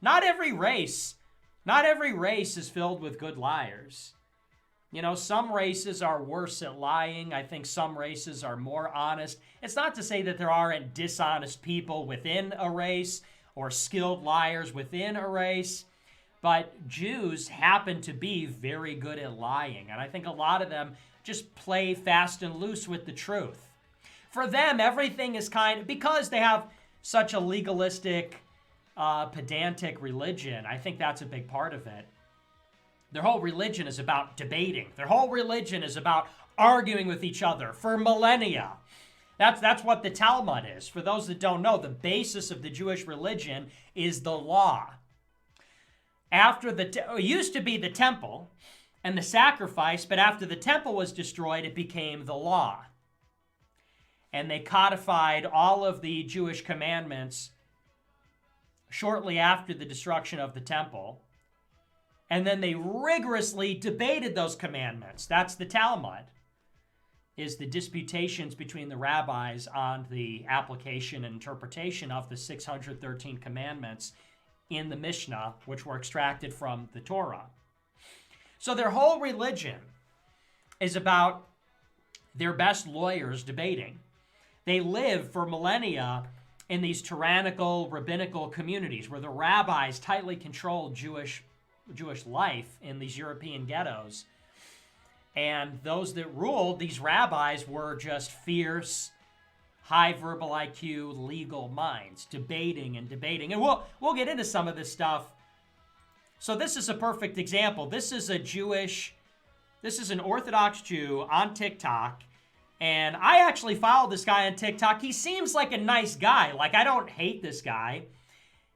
Not every race is filled with good liars. You know, some races are worse at lying. I think some races are more honest. It's not to say that there aren't dishonest people within a race or skilled liars within a race, but Jews happen to be very good at lying. And I think a lot of them just play fast and loose with the truth. For them, everything is because they have such a legalistic, pedantic religion. I think that's a big part of it. Their whole religion is about debating. Their whole religion is about arguing with each other for millennia. That's what the Talmud is. For those that don't know, the basis of the Jewish religion is the law. It used to be the temple and the sacrifice, but after the temple was destroyed, it became the law. And they codified all of the Jewish commandments shortly after the destruction of the temple. And then they rigorously debated those commandments. That's the Talmud, is the disputations between the rabbis on the application and interpretation of the 613 commandments in the Mishnah, which were extracted from the Torah. So their whole religion is about their best lawyers debating. They live for millennia in these tyrannical, rabbinical communities where the rabbis tightly controlled Jewish life in these European ghettos. And those that ruled, these rabbis, were just fierce, high verbal IQ, legal minds, debating. And we'll get into some of this stuff. So this is a perfect example. This is an Orthodox Jew on TikTok. And I actually followed this guy on TikTok. He seems like a nice guy. Like, I don't hate this guy.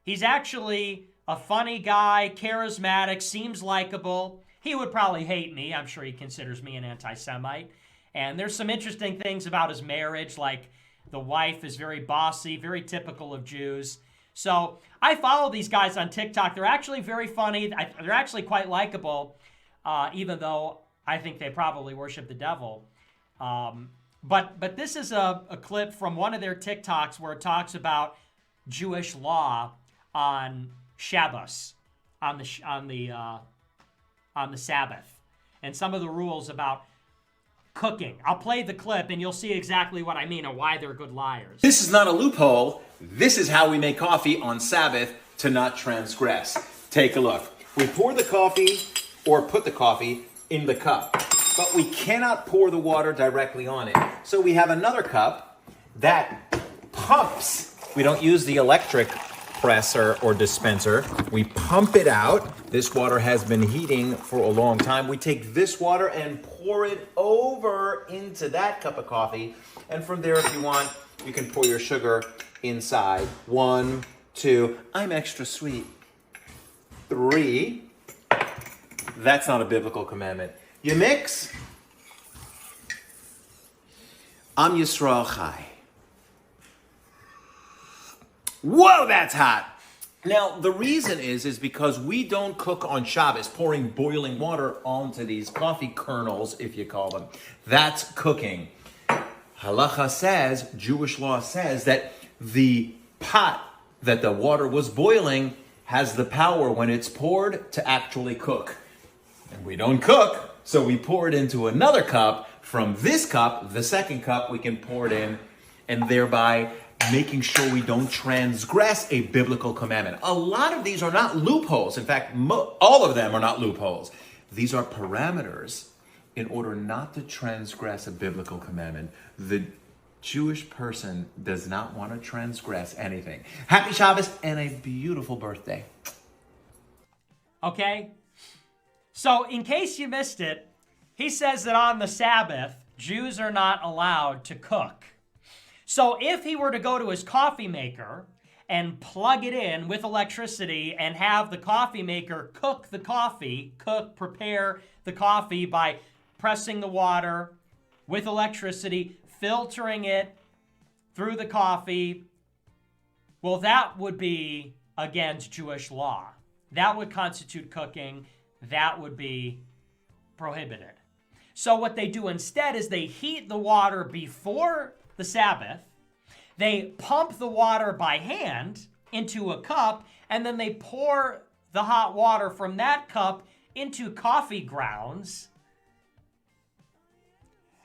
He's actually a funny guy, charismatic, seems likable. He would probably hate me. I'm sure he considers me an anti-Semite. And there's some interesting things about his marriage, like the wife is very bossy, very typical of Jews. So I follow these guys on TikTok. They're actually very funny. They're actually quite likable, even though I think they probably worship the devil. But this is a clip from one of their TikToks where it talks about Jewish law on Shabbos, on the Sabbath, and some of the rules about cooking. I'll play the clip and you'll see exactly what I mean and why they're good liars. This is not a loophole. This is how we make coffee on Sabbath to not transgress. Take a look. We pour the coffee or put the coffee in the cup, but we cannot pour the water directly on it. So we have another cup that pumps. We don't use the electric presser or dispenser. We pump it out. This water has been heating for a long time. We take this water and pour it over into that cup of coffee. And from there, if you want, you can pour your sugar inside. 1, 2, I'm extra sweet. 3, that's not a biblical commandment. You mix. Am Yisrael Chai. Whoa, that's hot. Now, the reason is because we don't cook on Shabbos, pouring boiling water onto these coffee kernels, if you call them. That's cooking. Halacha says, Jewish law says, that the pot that the water was boiling has the power when it's poured to actually cook. And we don't cook, so we pour it into another cup. From this cup, the second cup, we can pour it in, and thereby making sure we don't transgress a biblical commandment. A lot of these are not loopholes. In fact, all of them are not loopholes. These are parameters in order not to transgress a biblical commandment. The Jewish person does not want to transgress anything. Happy Shabbos and a beautiful birthday. Okay? So, in case you missed it, he says that on the Sabbath, Jews are not allowed to cook. So if he were to go to his coffee maker and plug it in with electricity and have the coffee maker prepare the coffee by pressing the water with electricity, filtering it through the coffee, well, that would be against Jewish law. That would constitute cooking. That would be prohibited. So what they do instead is they heat the water before the Sabbath. They pump the water by hand, into a cup, and then they pour the hot water from that cup into coffee grounds.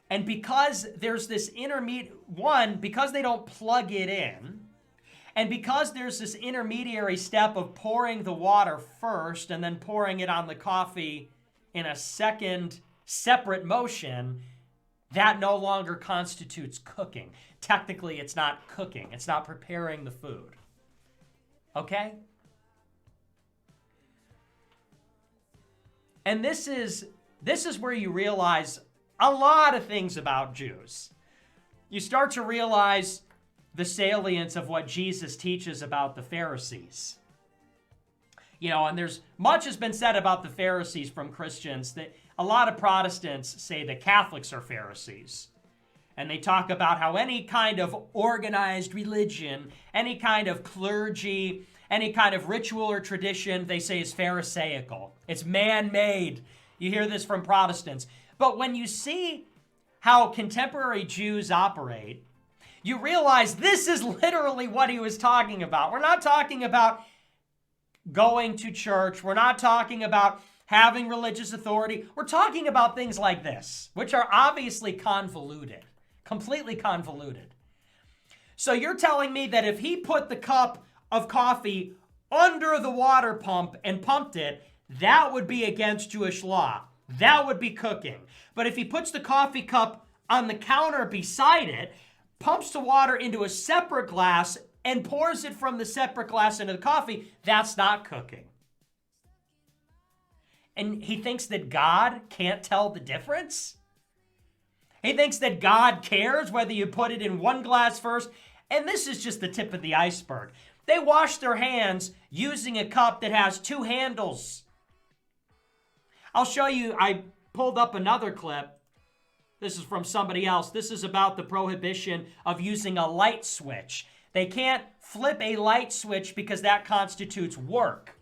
And because there's this because they don't plug it in, and because there's this intermediary step of pouring the water first and then pouring it on the coffee in a second separate motion, that no longer constitutes cooking. Technically, it's not cooking. It's not preparing the food. Okay? And this is where you realize a lot of things about Jews. You start to realize the salience of what Jesus teaches about the Pharisees. And there's much has been said about the Pharisees from Christians. That a lot of Protestants say that Catholics are Pharisees. And they talk about how any kind of organized religion, any kind of clergy, any kind of ritual or tradition, they say is Pharisaical. It's man-made. You hear this from Protestants. But when you see how contemporary Jews operate, you realize this is literally what he was talking about. We're not talking about going to church. We're not talking about having religious authority. We're talking about things like this, which are obviously convoluted, completely convoluted. So you're telling me that if he put the cup of coffee under the water pump and pumped it, that would be against Jewish law. That would be cooking. But if he puts the coffee cup on the counter beside it, pumps the water into a separate glass, and pours it from the separate glass into the coffee, that's not cooking. And he thinks that God can't tell the difference? He thinks that God cares whether you put it in one glass first. And this is just the tip of the iceberg. They wash their hands using a cup that has two handles. I'll show you, I pulled up another clip. This is from somebody else. This is about the prohibition of using a light switch. They can't flip a light switch because that constitutes work.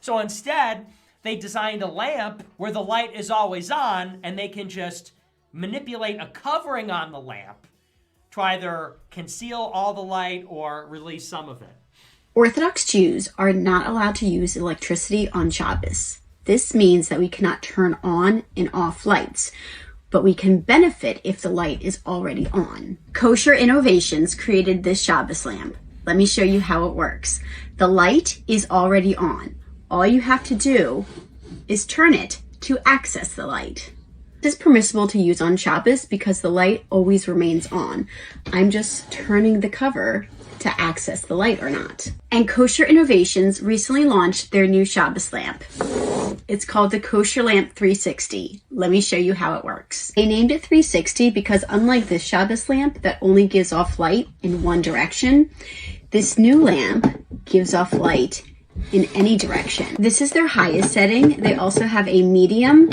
So instead, they designed a lamp where the light is always on, and they can just manipulate a covering on the lamp to either conceal all the light or release some of it. Orthodox Jews are not allowed to use electricity on Shabbos. This means that we cannot turn on and off lights, but we can benefit if the light is already on. Kosher Innovations created this Shabbos lamp. Let me show you how it works. The light is already on. All you have to do is turn it to access the light. It is permissible to use on Shabbos because the light always remains on. I'm just turning the cover to access the light or not. And Kosher Innovations recently launched their new Shabbos lamp. It's called the Kosher Lamp 360. Let me show you how it works. They named it 360 because unlike this Shabbos lamp that only gives off light in one direction, this new lamp gives off light in any direction. This is their highest setting. They also have a medium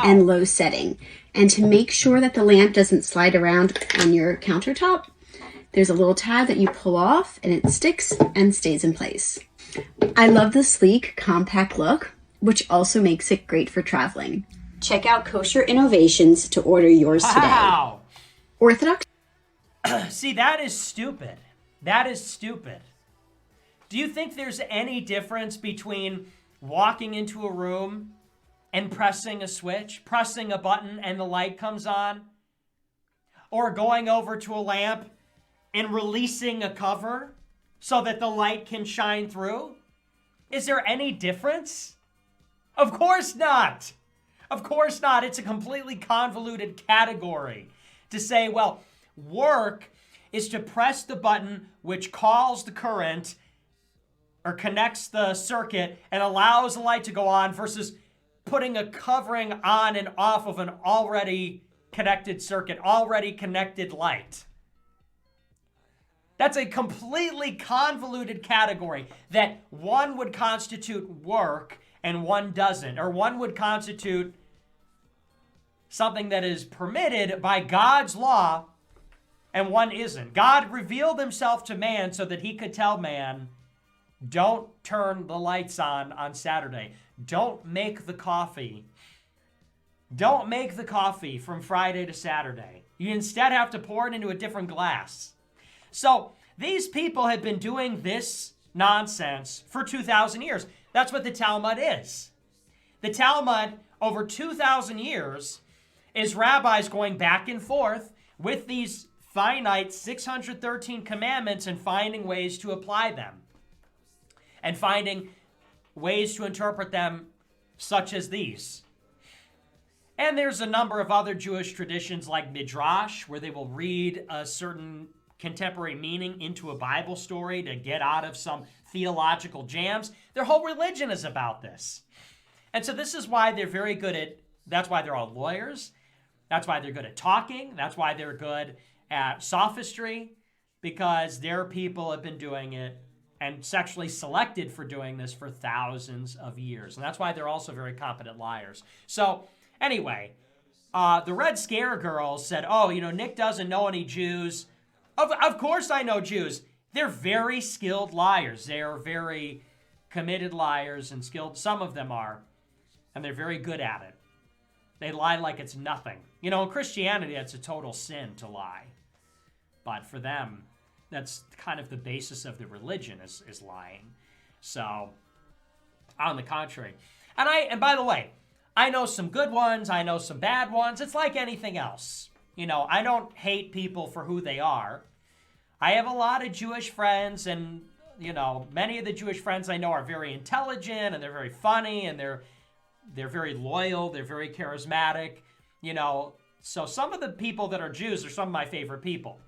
and low setting. And to make sure that the lamp doesn't slide around on your countertop, there's a little tab that you pull off and it sticks and stays in place. I love the sleek, compact look, which also makes it great for traveling. Check out Kosher Innovations to order yours today. Wow. Orthodox. See, that is stupid. That is stupid. Do you think there's any difference between walking into a room and pressing a switch, pressing a button and the light comes on? Or going over to a lamp and releasing a cover so that the light can shine through? Is there any difference? Of course not. Of course not. It's a completely convoluted category to say, well, work is to press the button which calls the current or connects the circuit and allows the light to go on versus putting a covering on and off of an already connected circuit, already connected light. That's a completely convoluted category that one would constitute work and one doesn't, or one would constitute something that is permitted by God's law and one isn't. God revealed himself to man so that he could tell man, don't turn the lights on Saturday. Don't make the coffee. Don't make the coffee from Friday to Saturday. You instead have to pour it into a different glass. So these people had been doing this nonsense for 2,000 years. That's what the Talmud is. The Talmud, over 2,000 years, is rabbis going back and forth with these finite 613 commandments and finding ways to apply them and finding ways to interpret them, such as these. And there's a number of other Jewish traditions like Midrash, where they will read a certain contemporary meaning into a Bible story to get out of some theological jams. Their whole religion is about this. And so this is why they're very good at, that's why they're all lawyers. That's why they're good at talking. That's why they're good at sophistry, because their people have been doing it and sexually selected for doing this for thousands of years. And that's why they're also very competent liars. So anyway, the Red Scare girls said, oh, Nick doesn't know any Jews. Of course I know Jews. They're very skilled liars. They're very committed liars and skilled. Some of them are. And they're very good at it. They lie like it's nothing. In Christianity, that's a total sin to lie. But for them, that's kind of the basis of the religion is lying. So, on the contrary. And by the way, I know some good ones. I know some bad ones. It's like anything else. I don't hate people for who they are. I have a lot of Jewish friends, and, many of the Jewish friends I know are very intelligent, and they're very funny, and they're very loyal, they're very charismatic, So some of the people that are Jews are some of my favorite people.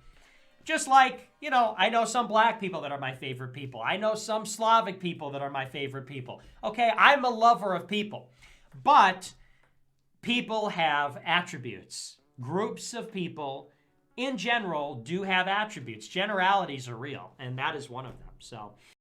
Just like, I know some black people that are my favorite people. I know some Slavic people that are my favorite people. Okay, I'm a lover of people. But people have attributes. Groups of people, in general, do have attributes. Generalities are real, and that is one of them. So